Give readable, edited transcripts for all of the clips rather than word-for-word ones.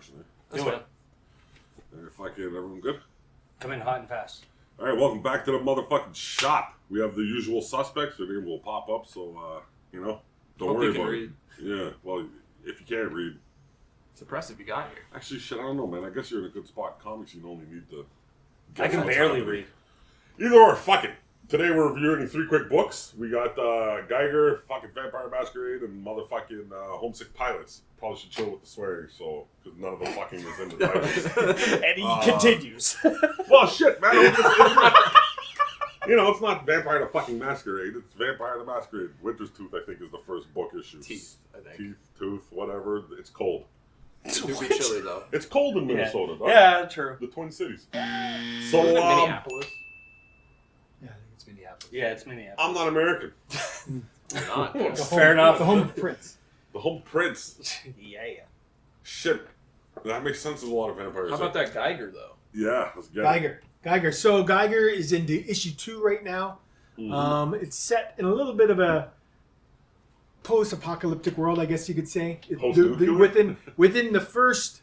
impression, eh? That's fine. Fucking everyone good? Come in hot and fast. All right, welcome back to the motherfucking shop. We have the usual suspects. Their name will pop up, so, don't Hope worry you can about read. it. Yeah, well, if you can't read. It's impressive you got here. Actually, shit, I don't know, man. I guess you're in a good spot. Comics, you only need to... I can barely read. Either or, fuck it. Today we're reviewing 3 quick books. We got Geiger, fucking Vampire Masquerade, and motherfucking Homesick Pilots. Probably should chill with the swearing, so because none of the fucking is in the titles. And he continues. Well, shit, man. It's not Vampire the fucking Masquerade. It's Vampire the Masquerade. Winter's Tooth, I think, is the first book issue. Teeth, I think. Teeth, tooth, whatever. It's cold. It do be chilly though. It's cold in Minnesota, though. Yeah, true. The Twin Cities. So, Minneapolis. Yeah, I think it's Minneapolis. Yeah, it's Minneapolis. I'm not American. You're not. Fair enough. The home prince. The Home Prince. Yeah. Shit. That makes sense. There's a lot of vampires. How about that Geiger though? Yeah, let's get it. Geiger. So Geiger is into issue 2 right now. Mm-hmm. It's set in a little bit of a post-apocalyptic world, I guess you could say. Post-nuclear? Within the first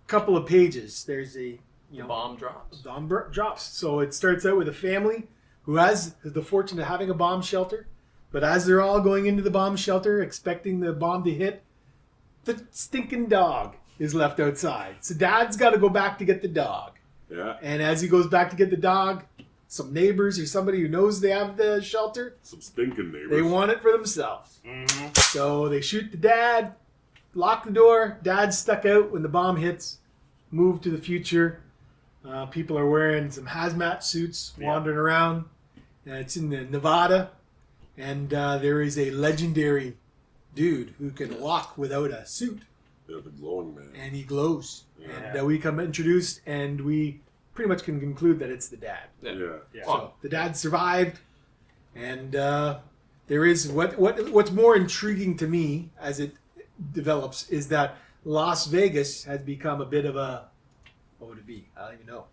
couple of pages, there's a Bomb drops. bomb drops. So it starts out with a family who has the fortune of having a bomb shelter, but as they're all going into the bomb shelter, expecting the bomb to hit, the stinking dog is left outside. So dad's got to go back to get the dog. Yeah. And as he goes back to get the dog, some neighbors or somebody who knows they have the shelter, Some stinking neighbors. they want it for themselves. Mm-hmm. So they shoot the dad, lock the door. Dad's stuck out when the bomb hits. Move to the future. People are wearing some hazmat suits, wandering around. It's in Nevada. And there is a legendary dude who can walk without a suit. Yeah, the glowing man. And he glows. Yeah. And we come introduced, and we pretty much can conclude that it's the dad. Yeah. So the dad survived, and there is what's more intriguing to me as it develops is that Las Vegas has become a bit of a what would it be? I don't even know.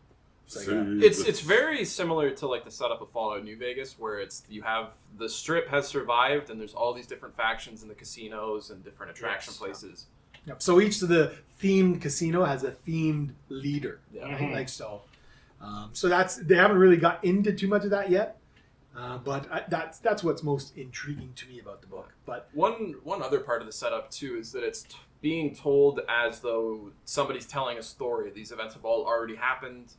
It's very similar to like the setup of Fallout New Vegas, where you have the strip has survived, and there's all these different factions in the casinos and different attraction places. Yep. So each of the themed casino has a themed leader. Yeah. Right? Like so. So they haven't really got into too much of that yet, but that's what's most intriguing to me about the book. But one other part of the setup too is that it's being told as though somebody's telling a story. These events have all already happened,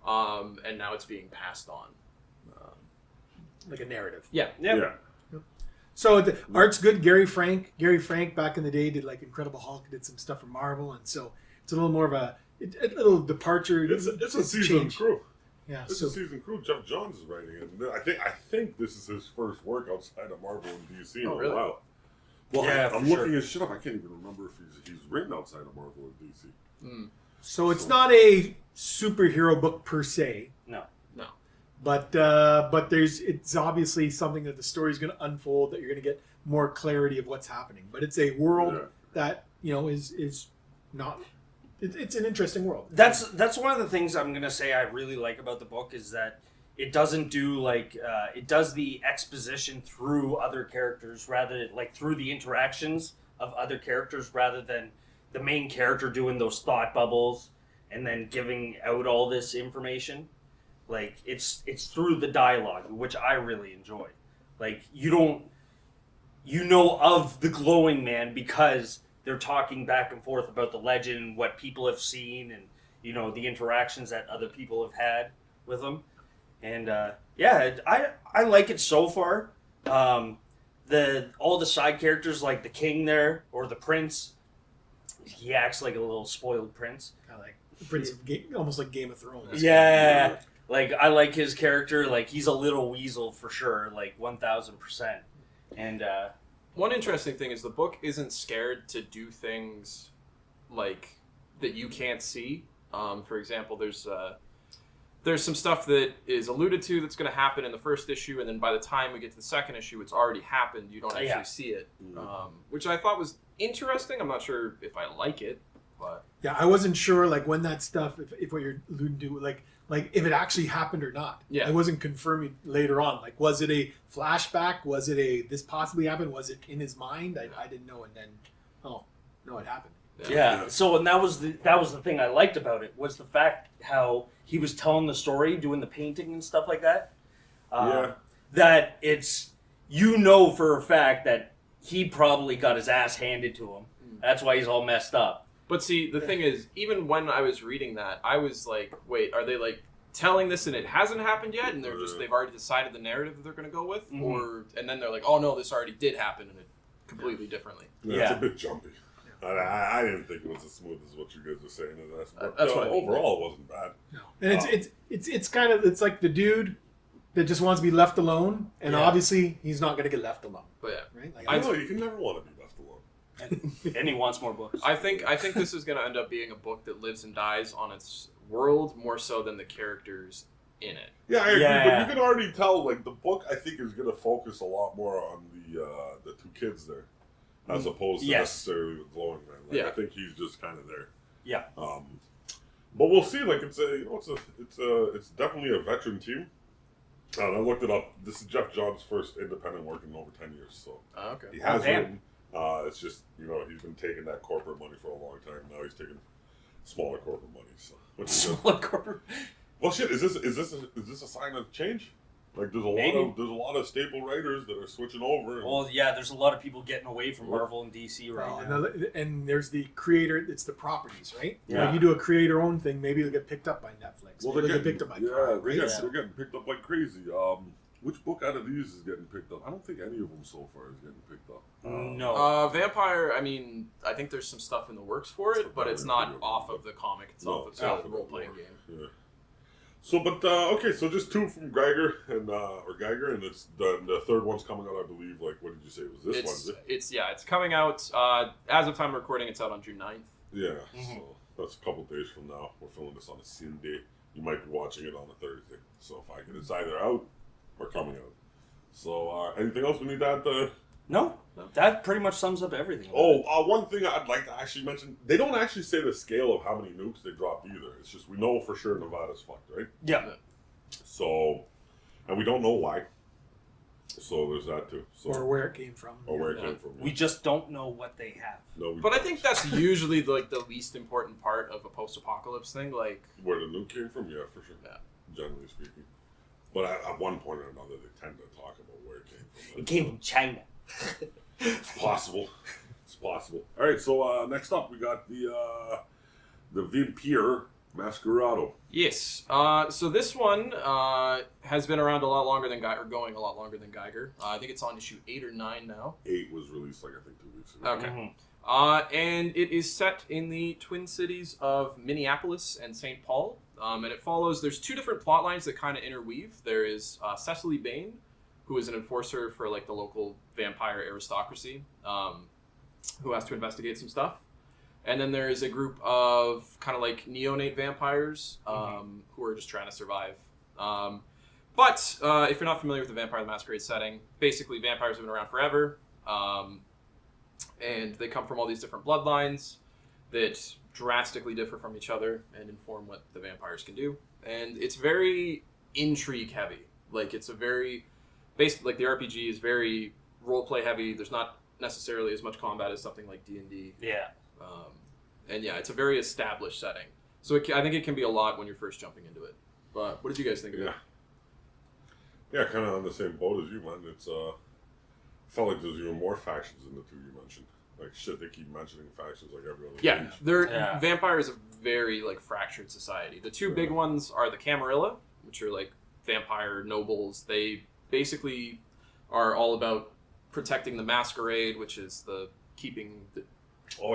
and now it's being passed on, like a narrative. Yeah. Yeah. So the art's good. Gary Frank back in the day did like Incredible Hulk, did some stuff for Marvel, and so it's a little more of a little departure. It's a seasoned change. crew. Yeah, It's a seasoned crew. Jeff Johns is writing it. And I think this is his first work outside of Marvel and DC in a really? while. Well, Yeah, I'm for looking his shit up. I can't even remember if he's written outside of Marvel and DC. So it's not a superhero book per se, No. but it's obviously something that the story is going to unfold, that you're going to get more clarity of what's happening. But it's a world that is not. It's an interesting world. That's one of the things I'm gonna say I really like about the book is that it doesn't do it does the exposition through other characters through the interactions of other characters rather than the main character doing those thought bubbles and then giving out all this information. Like it's through the dialogue, which I really enjoy. Like you know of the glowing man because they're talking back and forth about the legend, what people have seen, and the interactions that other people have had with them. And I like it so far. All the side characters, like the king there or the prince, he acts like a little spoiled prince. Kind of like the Prince of almost like Game of Thrones. Yeah, like I like his character. Like he's a little weasel for sure, like 1000%. And one interesting thing is the book isn't scared to do things like that you can't see. For example, there's some stuff that is alluded to that's going to happen in the first issue, and then by the time we get to the second issue, it's already happened. You don't actually see it, which I thought was interesting. I'm not sure if I like it, but Yeah, I wasn't sure like when that stuff, if what you're alluding to, like if it actually happened or not. Yeah. I wasn't confirming later on. Like, was it a flashback? Was it this possibly happened? Was it in his mind? I didn't know. And then, oh, no, it happened. Yeah. So, and that was the thing I liked about it, was the fact how he was telling the story, doing the painting and stuff like that. That it's, for a fact that he probably got his ass handed to him. That's why he's all messed up. But see, the thing is, even when I was reading that, I was like, wait, are they like telling this and it hasn't happened yet, and they've already decided the narrative that they're going to go with, or and then they're like, oh no, this already did happen and it completely differently. It's a bit jumpy. I didn't think it was as smooth as what you guys were saying. That's what I mean. Overall, it wasn't bad. No. And it's kind of, it's like the dude that just wants to be left alone, and obviously he's not going to get left alone. But yeah, right? Like, I know you can never want to be left alone. And he wants more books. I think this is going to end up being a book that lives and dies on its world more so than the characters in it. Yeah, I agree. But you can already tell, like, the book, I think, is going to focus a lot more on the two kids there, as opposed to necessarily the glowing man. Like, I think he's just kind of there. Yeah. But we'll see. Like, it's definitely a veteran team. I looked it up. This is Jeff Johns' first independent work in over 10 years. So okay. He has written. It's just, he's been taking that corporate money for a long time. Now he's taking smaller corporate money. So smaller corporate. Well, shit. Is this a sign of change? Like, there's a lot of staple writers that are switching over. Well, yeah, there's a lot of people getting away from Marvel and DC right now. And there's the creator. It's the properties, right? Yeah. Like, you do a creator-owned thing, maybe it'll get picked up by Netflix. Well, they're getting picked up by they're getting picked up like crazy. Which book out of these is getting picked up? I don't think any of them so far is getting picked up. No. Vampire, I mean, I think there's some stuff in the works for it, but it's not off of the comic itself. It's a role-playing game. Yeah. So, but, okay, so just two from Geiger, and it's the third one's coming out, I believe. Like, what did you say? It was this one? It's coming out, as of time of recording, it's out on June 9th. Yeah, so that's a couple days from now. We're filming this on a Sunday. You might be watching it on a Thursday. So if I get it's either out or coming out. So, anything else we need to add? No, that pretty much sums up everything. One thing I'd like to actually mention, they don't actually say the scale of how many nukes they dropped either. It's just, we know for sure Nevada's fucked, right? Yeah. So, and we don't know why. So there's that too. So, or where it came from. We just don't know what they have. But I think that's usually like the least important part of a post-apocalypse thing. Like, where the nuke came from? Yeah, for sure. Yeah. Generally speaking. But at one point or another, they tend to talk about where it came from. It came from China. It's possible. It's possible. All right, so next up we got the Vampire Masquerade. Yes. So this one has been around a lot longer than Geiger, going a lot longer than Geiger. I think it's on issue 8 or 9 now. 8 was released, like, I think 2 weeks ago. Okay. And it is set in the Twin Cities of Minneapolis and St. Paul. And it follows, there's 2 different plot lines that kind of interweave. There is Cecily Bain, who is an enforcer for like the local vampire aristocracy, who has to investigate some stuff. And then there is a group of kind of like neonate vampires who are just trying to survive. But if you're not familiar with the Vampire the Masquerade setting, basically vampires have been around forever. And they come from all these different bloodlines that drastically differ from each other and inform what the vampires can do. And it's very intrigue heavy. Like, it's a very... Basically, like, the RPG is very role-play heavy. There's not necessarily as much combat as something like D&D. Yeah. And yeah, it's a very established setting. So I think it can be a lot when you're first jumping into it. But what did you guys think of it? Yeah, kind of on the same boat as you, man. It's felt like there's even more factions in the 2 you mentioned. Like, shit, they keep mentioning factions like every other page. Vampire is a very, like, fractured society. The 2 big ones are the Camarilla, which are, like, vampire nobles. They basically are all about protecting the Masquerade, which is the keeping the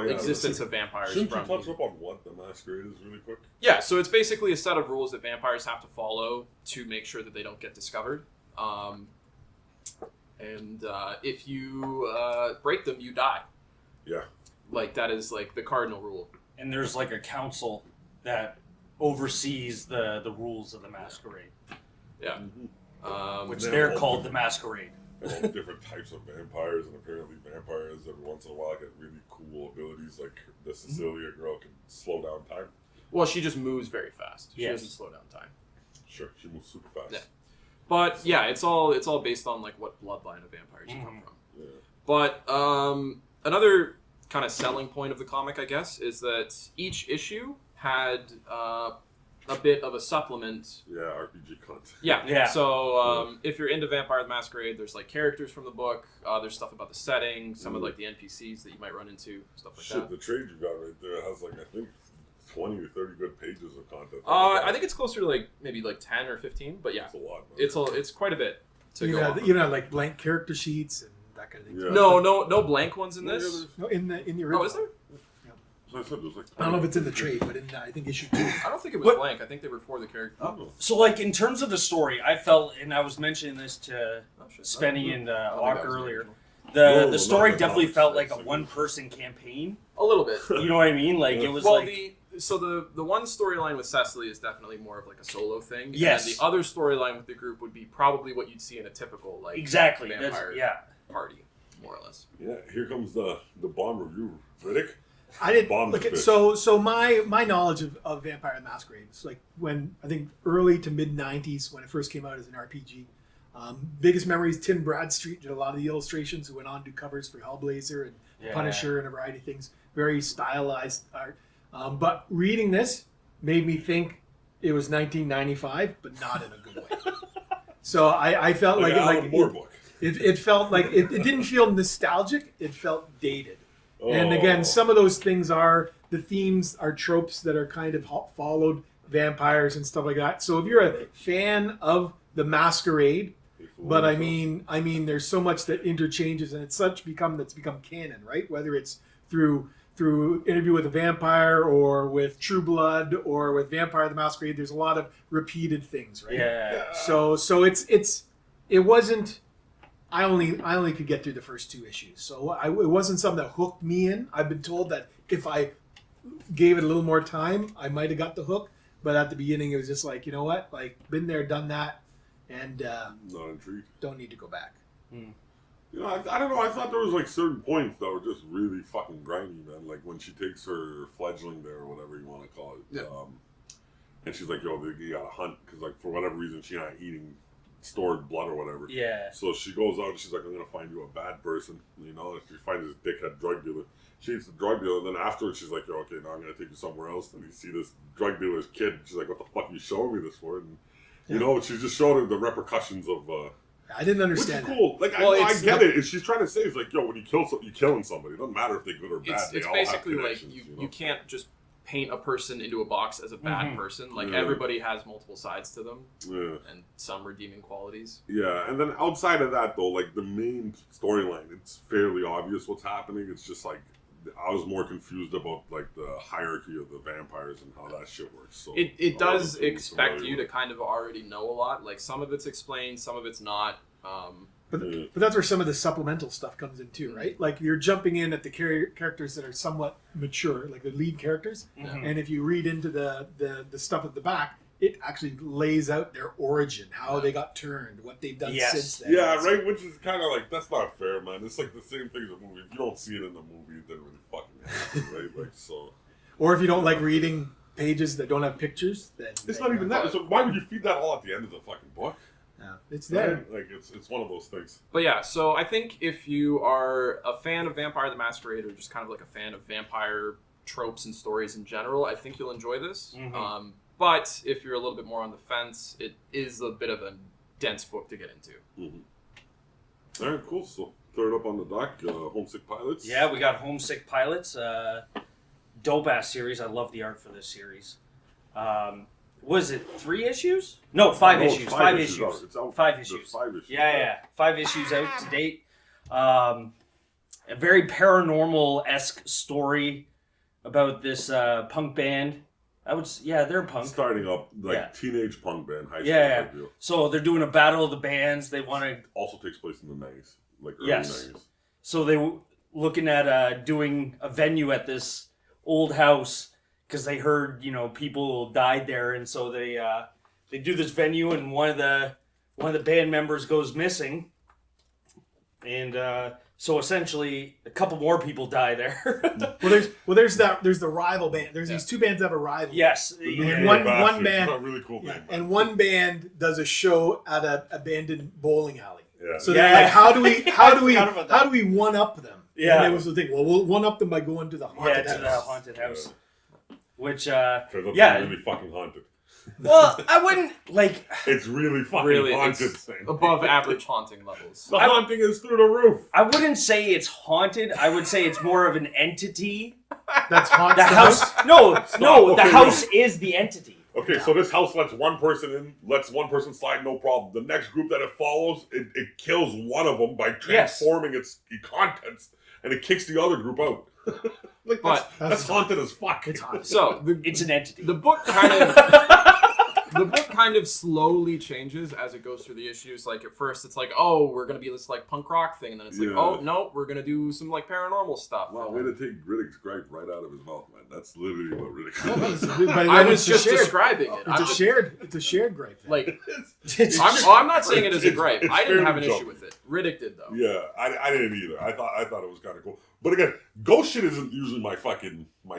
existence of vampires. Shouldn't you touch up on what the Masquerade is really quick? Yeah, so it's basically a set of rules that vampires have to follow to make sure that they don't get discovered. And if you break them, you die. Yeah. Like, that is, like, the cardinal rule. And there's, like, a council that oversees the rules of the Masquerade. Yeah. Which they're called the Masquerade. All different types of vampires, and apparently vampires every once in a while get really cool abilities, like the Cecilia girl can slow down time. Well, she just moves very fast. She doesn't slow down time. Sure, she moves super fast. Yeah. But yeah, it's all based on like what bloodline of vampires you come from. Yeah. But another kind of selling point of the comic, I guess, is that each issue had a bit of a supplement. Yeah, RPG content. Yeah. So if you're into Vampire the Masquerade, there's like characters from the book. There's stuff about the setting, some of like the NPCs that you might run into, stuff like that. The trade you got right there has like I think 20 or 30 good pages of content. I think it's closer to like maybe like 10 or 15. But yeah, it's a lot. Man. It's quite a bit to go off of. You know, like blank character sheets and that kind of thing. Yeah. No blank ones in this. No, in the original. Oh, is there? So I said there's like I don't know if it's in the trade, but I think issue 2. I don't think it was blank. I think they were for the character. Oh. So, like, in terms of the story, I felt, and I was mentioning this to Spenny and Walker earlier, the story definitely felt like a one-person campaign. A little bit. You know what I mean? Like, it was the one storyline with Cecily is definitely more of like a solo thing. Yes. And the other storyline with the group would be probably what you'd see in a typical like vampire party, more or less. Yeah, here comes the bomb review. Riddick? I didn't look at so my knowledge of Vampire the Masquerade is like when I think early to mid 90s when it first came out as an RPG. Biggest memories, Tim Bradstreet did a lot of the illustrations, who went on to do covers for Hellblazer and Punisher and a variety of things. Very stylized art. But reading this made me think it was 1995, but not in a good way. So I felt like it felt like it didn't feel nostalgic. It felt dated. And again, some of those things are the themes are tropes that are kind of followed vampires and stuff like that. So if you're a fan of the Masquerade, but I mean, there's so much that interchanges, and it's become canon, right? Whether it's through Interview with a Vampire or with True Blood or with Vampire the Masquerade, there's a lot of repeated things, right? Yeah. So it wasn't. I only could get through the first 2 issues, so it wasn't something that hooked me in. I've been told that if I gave it a little more time, I might have got the hook. But at the beginning, it was just like, you know what, like been there, done that, and not intrigued. Don't need to go back. You know, I don't know. I thought there was like certain points that were just really fucking grimy, man. Like when she takes her fledgling there or whatever you want to call it, and she's like, "Yo, you gotta hunt," because like for whatever reason she's not eating stored blood or whatever. Yeah. So she goes out and she's like, I'm gonna find you a bad person. You know, if you find this dickhead drug dealer, she eats the drug dealer, and then afterwards she's like, Yo, okay, now I'm gonna take you somewhere else. And you see this drug dealer's kid. She's like, what the fuck are you showing me this for? And you know, she just showed him the repercussions of. I didn't understand. Which is cool. Like I get it. And she's trying to say is like, yo, when you kill something, you're killing somebody. It doesn't matter if they're good or bad. It's basically like you can't just paint a person into a box as a bad person. Like everybody has multiple sides to them, and some redeeming qualities. Yeah, and then outside of that though, like the main storyline, it's fairly obvious what's happening. It's just like I was more confused about like the hierarchy of the vampires and how that shit works. So it does expect you to kind of already know a lot. Like some of it's explained, some of it's not. But that's where some of the supplemental stuff comes in too, right? Like you're jumping in at the characters that are somewhat mature, like the lead characters. And if you read into the stuff at the back, it actually lays out their origin, how they got turned, what they've done since then. Yeah, right, which is kind of like, that's not fair, man. It's like the same thing as a movie. If you don't see it in the movie, it doesn't really fucking happen, right? Like, so. Or if you don't like reading pages that don't have pictures, then... It's not even that. So why would you feed that all at the end of the fucking book? Yeah, it's there. Like, it's one of those things. But yeah, so I think if you are a fan of Vampire the Masquerade or just kind of like a fan of vampire tropes and stories in general, I think you'll enjoy this. But if you're a little bit more on the fence, it is a bit of a dense book to get into. All right, cool. So third up on the dock, Homesick Pilots. Yeah, we got Homesick Pilots. Dope-ass series. I love the art for this series. Was it 3 issues? No, 5 issues. 5 issues. It's out. 5 issues. 5 issues. Yeah. 5 issues out to date. A very paranormal-esque story about this punk band. They're punk. Starting up, teenage punk band, high school. Yeah. So they're doing a battle of the bands. They want to... Also takes place in the 90s. Like early 90s. So they were looking at doing a venue at this old house because they heard, people died there. And so they do this venue, and one of the band members goes missing. And... So essentially, a couple more people die there. there's the rival band. There's these 2 bands that have a rival. Yes, and one band, a really cool band. And one band does a show at an abandoned bowling alley. Yeah. So they're like, how do we one up them? Yeah. And it was the thing. Well, we'll one up them by going to the haunted to the house. haunted house. Which, Because it's yeah. really fucking haunted. Well, I wouldn't, like... It's really fucking Really, haunted. it's thing. above average haunting levels. The haunting is through the roof. I wouldn't say it's haunted. I would say it's more of an entity. That's haunts The house... No, okay, the house is the entity. Okay, so this house lets one person in, lets one person slide, no problem. The next group that it follows, it kills one of them by transforming its contents, and it kicks the other group out. Like, But- that's haunted as fuck. It's haunted. So It's an entity. the book kind of slowly changes as it goes through the issues. Like at first it's like, oh, we're gonna be this like punk rock thing, and then it's like, Yeah. oh no, we're gonna do some like paranormal stuff. Wow, way to take Riddick's gripe right out of his mouth, man. That's literally what Riddick No, is. but I then was it's just describing it. It's a shared gripe. Then. Like It's- I'm not saying it as a gripe. It's I didn't have an fairly issue with it. Riddick did though. Yeah, I didn't either. I thought it was kind of cool. But again, ghost shit isn't usually my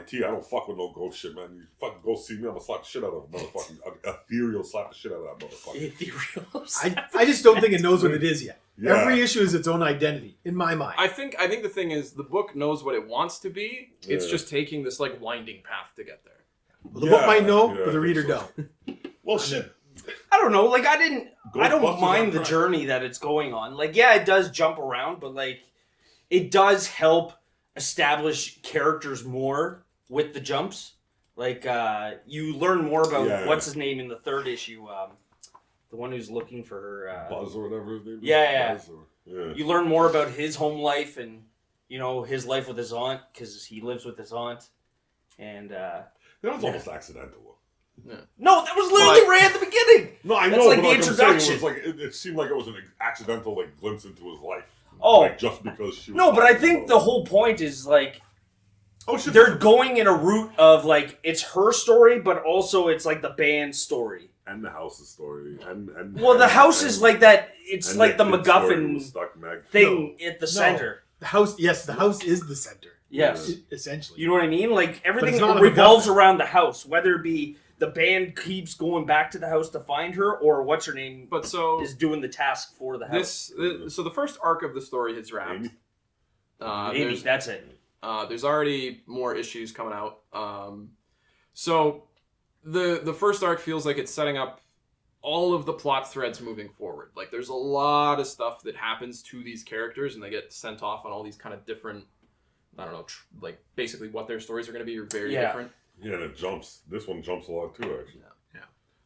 tea. I don't fuck with no ghost shit, man. You fucking go see me, I'm gonna slap the shit out of a motherfucking ethereal slap the shit out of that motherfucker. Ethereal. I just don't think it knows what it is yet. Yeah. Every issue is its own identity, in my mind. I think the thing is the book knows what it wants to be. It's Yeah. just taking this like winding path to get there. Well, the book might know, yeah, but the I reader think so. don't. Well, shit. I don't know. Like, I don't Ghostbusters mind on the track. journey that it's going on. Like, yeah, it does jump around, but like, it does help establish characters more with the jumps. Like, you learn more about what's his name in the third issue. The one who's looking for her. Buzz or whatever his name is. Yeah. Buzz or, You learn more about his home life and his life with his aunt because he lives with his aunt. And That was almost accidental. no, that was literally right at the beginning. No, I That's know, like but the like I'm saying, introduction. it was like it seemed like it was an accidental like glimpse into his life. Oh. Like, just because she was No, but I talking think about the whole point is like. Oh shit! They're going in a route of like it's her story, but also it's like the band's story. and the house's story and Well, the house is like that. It's and like the that kid's story MacGuffin was stuck Meg. thing at the center. The house, yes, the house is the center. Yes, Essentially. you know what I mean. Like everything it's not a revolves MacGuffin. around the house, whether it be the band keeps going back to the house to find her, or what's her name But so is doing the task for the house. so the first arc of the story has wrapped. Amy? Maybe There's that's it. there's already more issues coming out. So the first arc feels like it's setting up all of the plot threads moving forward. Like there's a lot of stuff that happens to these characters, and they get sent off on all these kind of different. I don't know, like basically what their stories are going to be are very different. Yeah, and it jumps. This one jumps a lot too, actually.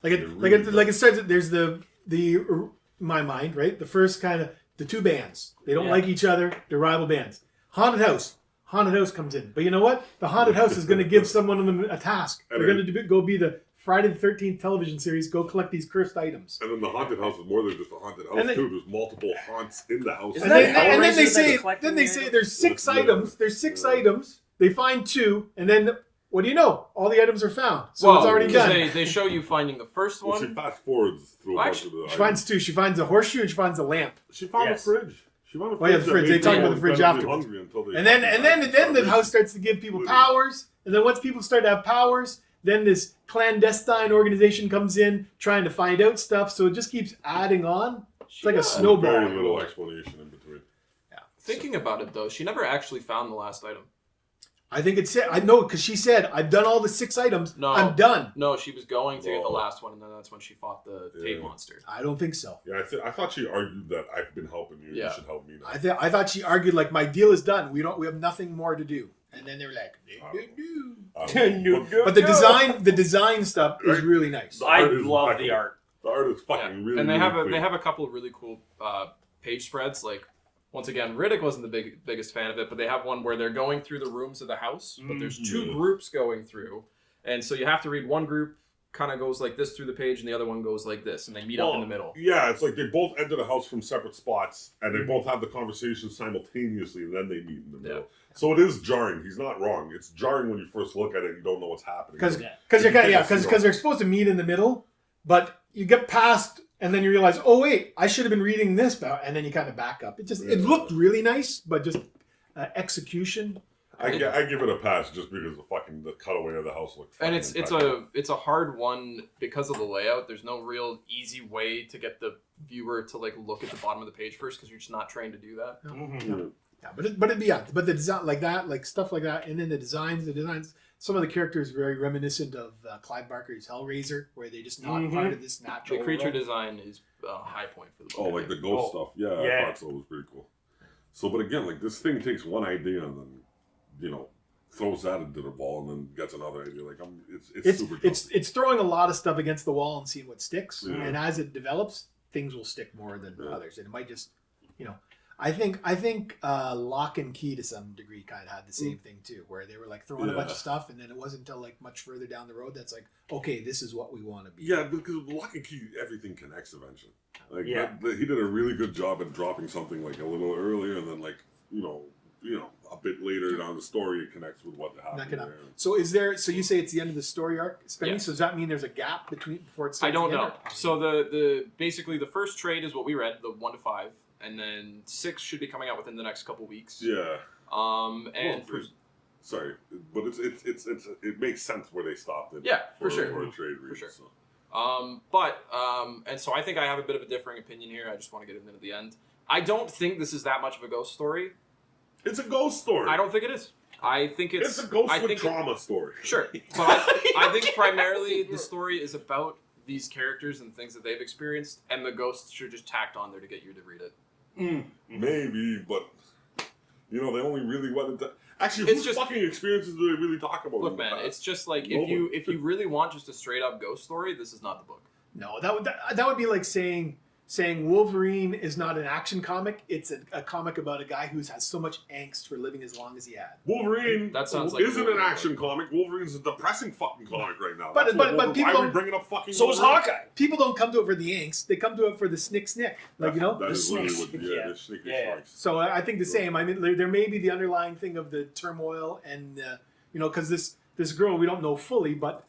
Like it starts. There's the in my mind, right? The first kind of the two bands. They don't like each other. They're rival bands. Haunted house. Haunted house comes in, but you know what? The haunted house is going to give someone of them a task. They're going to go be the Friday the 13th television series. Go collect these cursed items. And then the haunted house is more than just a haunted house too. There's multiple haunts in the house. Isn't And that then they Hellraiser say, that's collecting the there's six Yeah. items. There's six items. They find two, and then what do you know? All the items are found, so Well, it's already because done. they show you finding the first Well, one. she fast forwards through a Well, bunch of the. She finds two. She finds a horseshoe and she finds a lamp. She found Yes. a fridge. She found a fridge. Oh, yeah, the fridge. that They made talk people about the fridge incredibly afterwards. hungry until they And then fucking the house starts to give people powers. And then once people start to have powers, then this clandestine organization comes in trying to find out stuff. So it just keeps adding on. It's like a snowball. Very little explanation in between. Thinking about it though, she never actually found the last item. I think it's I know because she said I've done all the six items. No. I'm done. No, she was going to get the Whoa. last one, and then that's when she fought the tape monster. I don't think so. Yeah, I thought she argued that I've been helping you. Yeah. You should help me now. I thought she argued like my deal is done. We have nothing more to do. And then they were like, but the design stuff is really nice. I art is love impeccable. the art. The art is fucking really. And they have really they clean. have a couple of really cool page spreads. Like once again, Riddick wasn't the biggest fan of it, but they have one where they're going through the rooms of the house, but there's two Yeah. groups going through, and so you have to read one group kind of goes like this through the page, and the other one goes like this, and they meet up in the middle. Yeah, it's like they both enter the house from separate spots, and they both have the conversation simultaneously, and then they meet in the middle. So it is jarring. He's not wrong. It's jarring when you first look at it and you don't know what's happening. Because they're supposed to meet in the middle, but you get past and then you realize, oh wait, I should have been reading this about, and then you kind of back up. It looked really nice, but just execution. I give it a pass just because the cutaway of the house looked. And fucking it's a hard one because of the layout. There's no real easy way to get the viewer to like look at the bottom of the page first because you're just not trained to do that. impeccable. Yeah, but the design like that, like stuff like that, and then the designs. Some of the characters are very reminiscent of Clive Barker's Hellraiser, where they're just not part of this natural. The creature world. design is a high point for the book. Oh, like the ghost stuff. Yeah, I thought so. It was pretty cool. So, but again, like this thing takes one idea and then, throws that into the ball and then gets another idea. Like it's super. It's throwing a lot of stuff against the wall and seeing what sticks. Yeah. And as it develops, things will stick more than others. And it might just, I think Lock and Key to some degree kind of had the same thing too, where they were like throwing a bunch of stuff, and then it wasn't until like much further down the road that's like, okay, this is what we want to be. Yeah, because Lock and Key, everything connects eventually. Like he did a really good job at dropping something like a little earlier, and then like a bit later down the story it connects with what happened there. So so you say it's the end of the story arc, Spenny? Yes. So does that mean there's a gap before it starts? I don't again, know. or- So the basically the first trade is what we read, the 1 to 5, and then 6 should be coming out within the next couple weeks. Yeah. Sorry, but it makes sense where they stopped it. Yeah, for For sure. a trade read, For sure. So. And so I think I have a bit of a differing opinion here. I just want to get it into the end. I don't think this is that much of a ghost story. It's a ghost story. I don't think it is. I think it's a ghost with drama story. Sure, but I think primarily the story is about these characters and things that they've experienced, and the ghosts are just tacked on there to get you to read it. Maybe, but they only really wanted to. Actually, whose fucking experiences do they really talk about? Look, man, it's just like if you really want just a straight up ghost story, this is not the book. No, that would be like saying Wolverine is not an action comic. It's a comic about a guy who has so much angst for living as long as he had. Wolverine that sounds like isn't an action comic. Wolverine's a depressing fucking comic right now. But people why are we bringing up fucking? So is Hawkeye. People don't come to it for the angst. They come to it for the snick. Like that the is literally snakes. what, the sneaky snakes. So I think the same. I mean, there may be the underlying thing of the turmoil and because this girl we don't know fully, but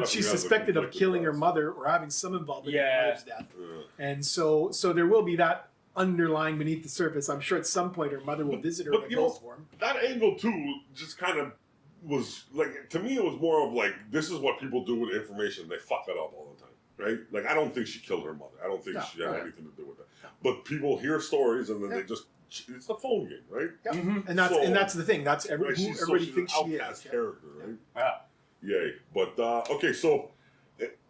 she's suspected of killing her mother or having some involvement in her mother's death, and so there will be that underlying beneath the surface. I'm sure at some point her mother will visit her in a ghost form. That angle too just kind of was like, to me it was more of like, this is what people do with information. They fuck it up all the time, right? Like, I don't think she killed her mother. I don't think she had anything to do with that. But people hear stories and then they just. It's the phone game, right? Yeah. And that's the thing. That's everybody thinks she is. Outcast character, right? Yay. But okay, so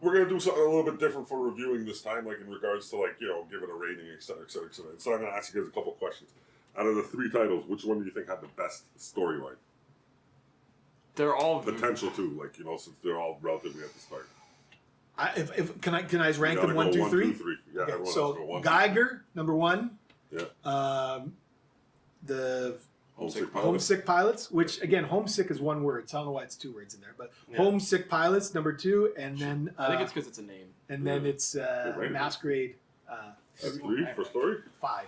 we're gonna do something a little bit different for reviewing this time, like in regards to giving a rating, etc., etc., etc. So I'm gonna ask you guys a couple questions. Out of the 3 titles, which one do you think had the best storyline? They're all potential too, since they're all relatively at the start. Can I rank them 1, 2, 3? 1, 2, 3. Yeah. Okay, so Geiger, number 1. Yeah. The Homesick Pilots, which again, homesick is 1 word. So I don't know why it's 2 words in there, but Homesick Pilots, number 2, and then I think it's because it's a name. And then it's Masquerade. 3 for story. 5.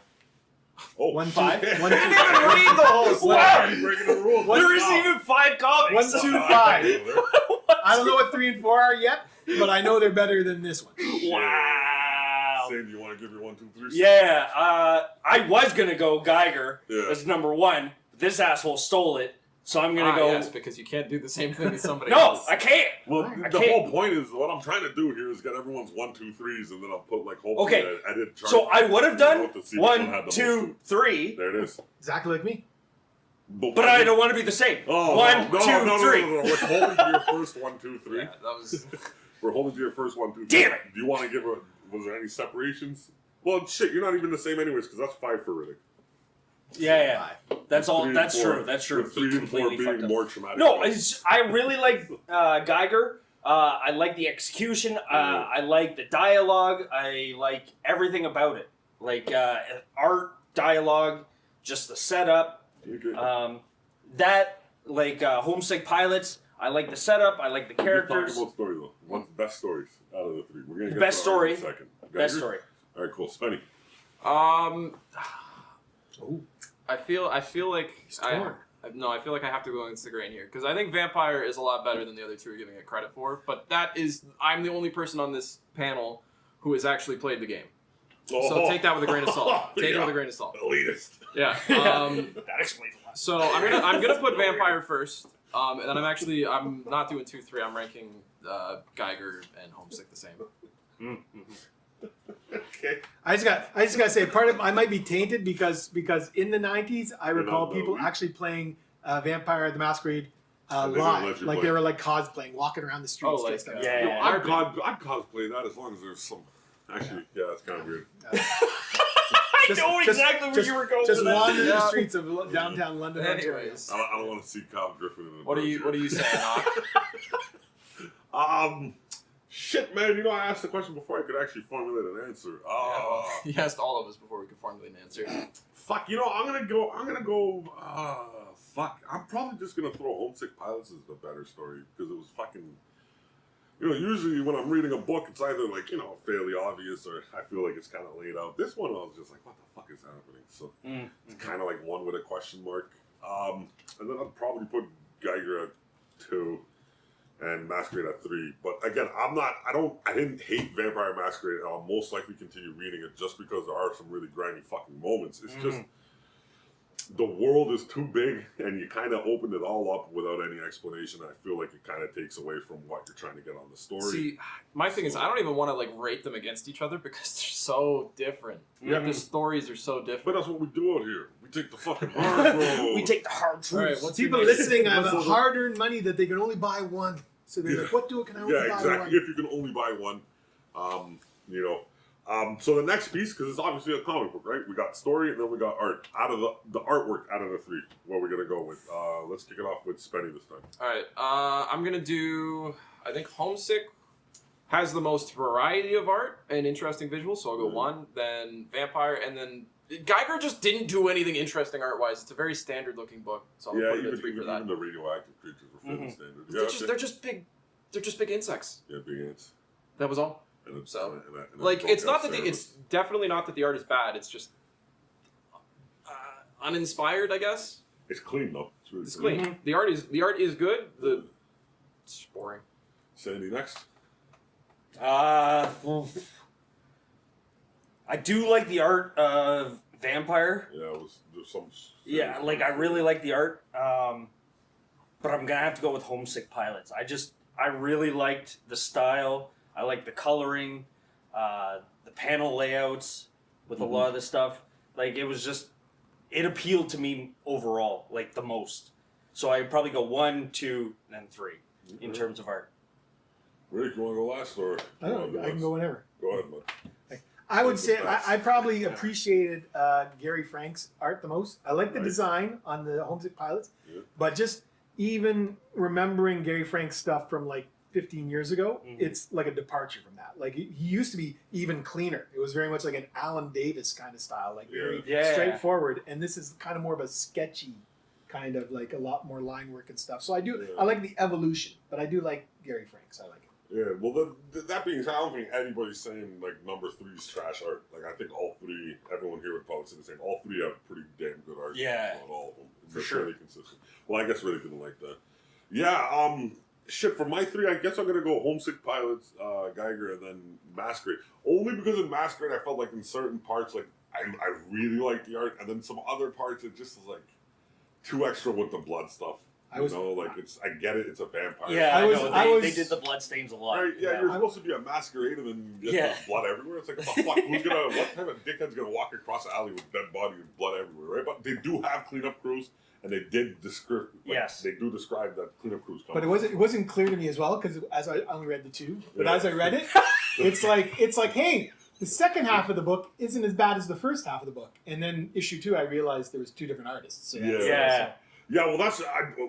Oh, 1, 5. 1, 2. Read the whole story. Breaking the rules. There isn't even 5 comics. 1, 2, 5. I don't know what 3 and 4 are yet, but I know they're better than this one. Wow. Sam, do you want to give your 1, 2, 3? Yeah, I was gonna go Geiger as number 1. This asshole stole it, so I'm gonna go. Yes, because you can't do the same thing as somebody No, else. I can't. Well, the whole point is what I'm trying to do here is get everyone's 1, 2, 3s, and then I'll put hopefully okay. I did. So I would have done 1, 2, 3. There it is. Exactly like me. But I don't want to be the same. Oh, 1, 2, 3. No. We're holding to your first 1, 2, 3. Yeah, that was. We're holding to your first 1, 2, 3. Damn it! Do you want to give was there any separations? Well, shit, you're not even the same anyways, because that's 5 for Riddick. Yeah. That's all. 3 and That's 4, true. That's true. with 3 and 4 being more traumatic. No, I really like Geiger. I like the execution. I like the dialogue. I like everything about it. Like art, dialogue, just the setup. Okay. Homesick Pilots. I like the setup. I like the characters. Talk about story though. What's the best stories out of the 3? We're gonna get best to our story. in a second. Best story. All right, cool. Spenny. I feel like I feel like I have to go against the grain here because I think Vampire is a lot better than the other 2 are giving it credit for. But I'm the only person on this panel who has actually played the game. So take that with a grain of salt. Take it with a grain of salt. Elitist. Yeah. That explains a lot. So I'm gonna put Vampire first, and then I'm not doing 2, 3. I'm ranking Geiger and Homesick the same. Okay. I just gotta say, I might be tainted because in the 90s I recall people actually playing Vampire the Masquerade live, like they were like cosplaying, walking around the streets. like, I'd cosplay that as long as there's some. Actually, yeah, it's kind of weird. I know exactly where you were going. Just with wandering that. the streets of downtown London. Anyways, I don't want to see Kyle Griffin. In what are you saying, Nock? Shit, man. You know, I asked the question before I could actually formulate an answer. He asked all of us before we could formulate an answer. Fuck, you know, I'm gonna go. Fuck, I'm probably just gonna throw Homesick Pilots as the better story because it was fucking. You know, usually when I'm reading a book, it's either like, you know, fairly obvious or I feel like it's kind of laid out. This one, I was just like, what the fuck is happening? So it's kind of like one with a question mark. And then I'd probably put Geiger at 2 and Masquerade at 3. But again, I didn't hate Vampire Masquerade. I'll most likely continue reading it just because there are some really grimy fucking moments. It's just, the world is too big and you kind of opened it all up without any explanation. I feel like it kind of takes away from what you're trying to get on the story. See, my thing is I don't even want to like rate them against each other because they're so different. Yeah, the stories are so different. But that's what we do out here. We take the fucking hard road. We take the hard truths. Right, People listening have hard-earned money that they can only buy one. So they're like, what can I only buy exactly. one? If you can only buy one. You know. So the next piece, because it's obviously a comic book, right? We got story and then we got art. Out of the artwork, out of the 3, what we're gonna go with? Let's kick it off with Spenny this time. All right, I'm gonna do. I think Homesick has the most variety of art and interesting visuals, so I'll go 1. Then Vampire, and then Geiger just didn't do anything interesting art-wise. It's a very standard-looking book, so I'm gonna put it at 3 for that. Even the radioactive creatures were fairly standard. They're just big. They're just big insects. Yeah, big ants. That was all. And It's not that it's definitely not that the art is bad. It's just uninspired, I guess. It's clean though. It's clean. The art is good. It's boring. Sandy next. I do like the art of Vampire. Yeah, there's some. Yeah, like I really like the art. But I'm gonna have to go with Homesick Pilots. I really liked the style. I like the coloring, the panel layouts with a lot of the stuff. Like, it appealed to me overall, like, the most. So I'd probably go 1, 2, and then 3 in terms of art. Rick, you want to go last? Or I don't know. I can go whenever. Go ahead, bud. I would say I probably appreciated Gary Frank's art the most. I like the design on the Homesick Pilots, but just even remembering Gary Frank's stuff from, like, 15 years ago, it's like a departure from that. Like, he used to be even cleaner. It was very much like an Alan Davis kind of style, like very straightforward. And this is kind of more of a sketchy kind of, like, a lot more line work and stuff. So I like the evolution, but I do like Gary Frank's. I like it. Yeah, well, that being said, I don't think anybody's saying, like, number 3's trash art. Like, I think all 3, everyone here would probably say the same. All 3 have pretty damn good art. Yeah. Not all of them. For sure. Fairly consistent. Well, I guess Riddick didn't like that. Yeah, shit, for my 3, I guess I'm going to go Homesick Pilots, Geiger, and then Masquerade. Only because in Masquerade, I felt like in certain parts, like, I really liked the art, and then some other parts, it just was, like, too extra with the blood stuff. I get it, it's a vampire. Yeah, they did the blood stains a lot. Right, yeah, you're supposed to be a masquerade and then get the blood everywhere. It's like, what the fuck? What type of dickhead's gonna walk across the alley with dead body and blood everywhere, right? But they do have cleanup crews, and they did describe. They do describe that cleanup crews come. But it wasn't clear to me as well because as I only read the 2, but as I read it, it's like, hey, the second half of the book isn't as bad as the first half of the book, and then issue 2, I realized there was 2 different artists. So Yeah, well,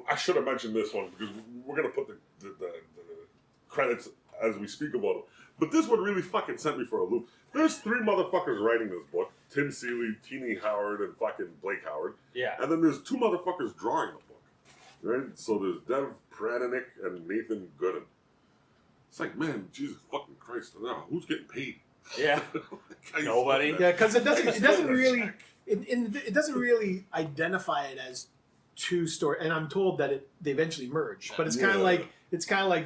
I should have mentioned this one because we're gonna put the credits as we speak about it. But this one really fucking sent me for a loop. There's 3 motherfuckers writing this book: Tim Seeley, Teeny Howard, and fucking Blake Howard. Yeah. And then there's 2 motherfuckers drawing the book, right? So there's Dev Pradanik and Nathan Gooden. It's like, man, Jesus fucking Christ! Now who's getting paid? Yeah. Nobody. Yeah, because it doesn't really identify it as 2 stories, and I'm told that they eventually merge. But it's kind of like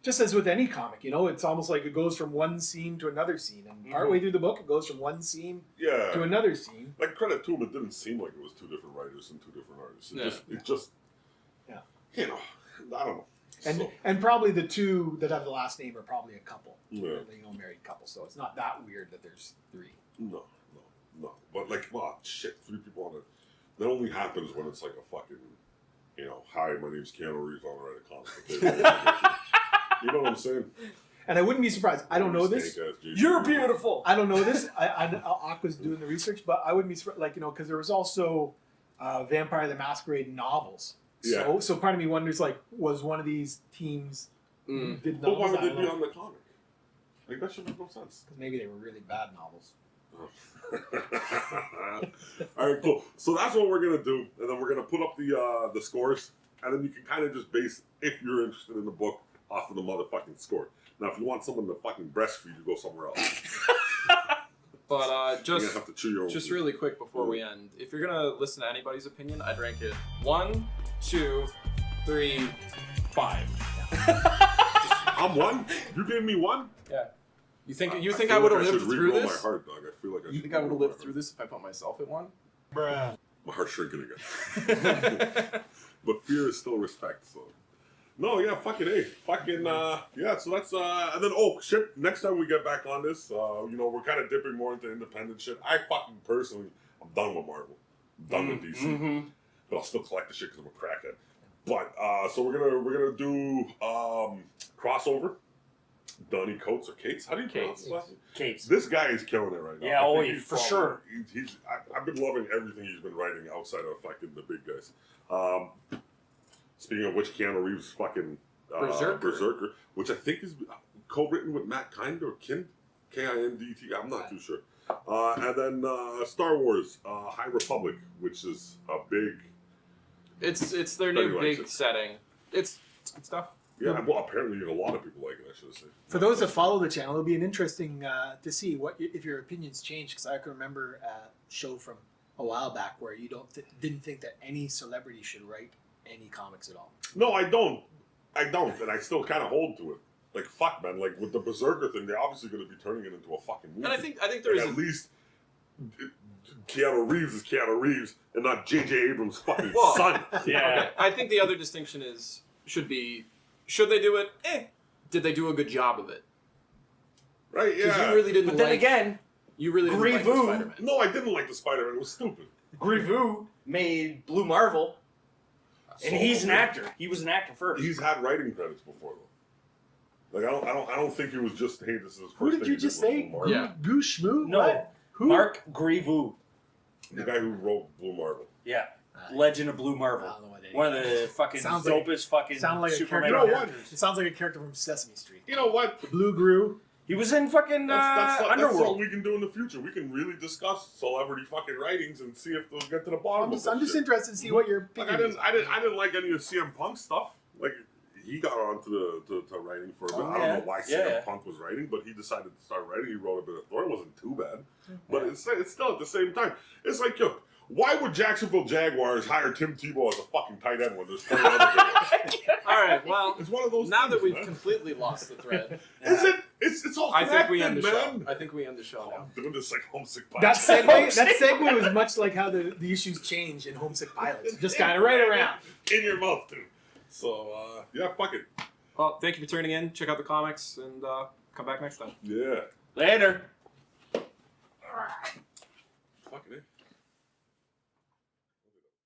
just as with any comic, you know, it's almost like it goes from one scene to another scene, and partway through the book, it goes from one scene to another scene. Like, credit to them, it didn't seem like it was 2 different writers and 2 different artists. It just, you know, I don't know. And probably the two that have the last name are probably a couple. Yeah. Married couple. So it's not that weird that there's three. No. But like, shit, 3 people on it. That only happens when it's like a fucking, hi, my name's Keanu Reeves, I'm gonna write a comic. You know what I'm saying? And I wouldn't be surprised. I don't know this. You're beautiful. I don't know this. Aqua's doing the research, but I wouldn't be surprised, because there was also Vampire the Masquerade novels. Yeah. So part of me wonders, was one of these teams did novels? But why would they be on the comic? Like, that should make no sense. Because maybe they were really bad novels. All right, cool. So that's what we're gonna do, and then we're gonna put up the scores, and then you can kind of just base, if you're interested in the book, off of the motherfucking score. Now, if you want someone to fucking breastfeed, you go somewhere else. But you're gonna have to chew your own just food. really quick before we end, if you're gonna listen to anybody's opinion, I'd rank it 1, 2, 3, 5. I'm 1. You gave me 1. Yeah. You think I feel would like have I lived should through regrow this? my heart, dog. I feel like I You should think I would have regrow lived my through this if I put myself at 1? Bruh. My heart's shrinking again. But fear is still respect, so. No, yeah, fucking A. Fucking, yeah, so that's, and then, oh, shit, next time we get back on this, we're kind of dipping more into independent shit. I fucking personally, I'm done with Marvel. I'm done with DC. Mm-hmm. But I'll still collect the shit because I'm a crackhead. But, so we're gonna do, crossover. Donnie Coates or Cates? How do you pronounce his last name? Cates. This guy is killing it right now. Yeah, I think oh, he's for probably- sure. I've been loving everything he's been writing outside of fucking the big guys. Speaking of which, Keanu Reeves fucking Berserker, which I think is co-written with Matt Kind or Kind, Kindt. I'm not too sure. And then Star Wars, High Republic, which is a big. It's their Everybody new likes big it. setting. It's good stuff. Yeah, well, apparently a lot of people like it. I should have said. For those that follow the channel, it'll be an interesting to see if your opinions change. Because I can remember a show from a while back where you didn't think that any celebrity should write any comics at all. No, I don't, and I still kind of hold to it. Like, fuck, man. Like, with the Berserker thing, they're obviously going to be turning it into a fucking movie. And I think there is at least Keanu Reeves is Keanu Reeves and not J.J. Abrams' fucking son. Yeah. I think the other distinction should they do it? Did they do a good job of it? Right, Because yeah. you really didn't But then again, you really didn't like the Grievous- Spider-Man. No, I didn't like the Spider-Man. It was stupid. Grievous made Blue Marvel, and So- he's an actor. He was an actor first. He's had writing credits before, though. Like, I don't think he was just, hey, this is his first Who did thing you he just did was say? Blue Marvel. Yeah. Goo Shmoo? No. What? Who? Mark Grievous. The guy who wrote Blue Marvel. Yeah. Legend of Blue Marvel. I don't know what it One of is. the fucking Sounds like- dopest fucking Sound like a Superman character. You know what? characters. It sounds like a character from Sesame Street. You know what? The Blue Grew. He was in fucking That's something Underworld. we can do in the future. We can really discuss celebrity fucking writings and see if they'll get to the bottom I'm of just shit. interested to see what your Like, opinion is. I didn't like any of CM Punk stuff. Like, he got onto the writing for a bit. Oh, I don't yeah. know why Yeah. CM Punk was writing, but he decided to start writing. He wrote a bit of Thor. It wasn't too bad. But it's still at the same time. It's like, yo, why would Jacksonville Jaguars hire Tim Tebow as a fucking tight end when there's 20 other guys? All right, well, It's one of those now things, that we've man. completely lost the thread, Is it? It's all I think we end the connected, show. man. I think we end the show now. I'm doing this like Homesick That Pilots. segue was much like how the issues change in Homesick Pilots. Just kind of right around. In your mouth, too. So, yeah, fuck it. Well, thank you for tuning in. Check out the comics and come back next time. Yeah. Later. Fuck it.